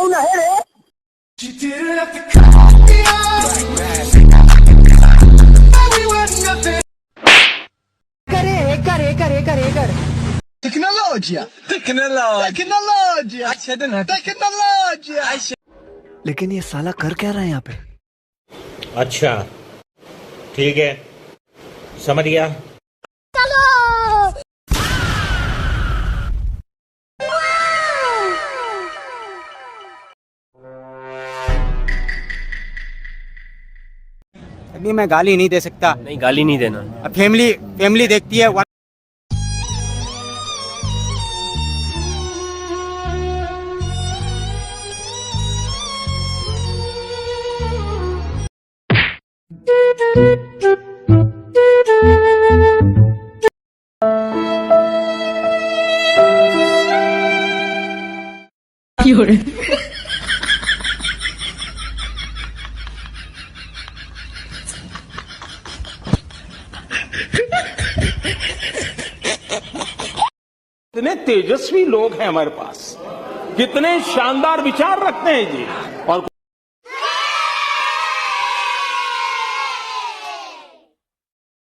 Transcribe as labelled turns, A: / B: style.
A: ना है रे। कर
B: Tecnologia.
C: लेकिन ये साला कर क्या रहा है यहाँ पे?
D: अच्छा ठीक है, समझ गया।
E: अभी मैं गाली नहीं दे सकता।
F: नहीं, गाली नहीं देना।
E: फैमिली देखती है।
G: कितने तेजस्वी लोग हैं हमारे पास, कितने शानदार विचार रखते हैं जी। और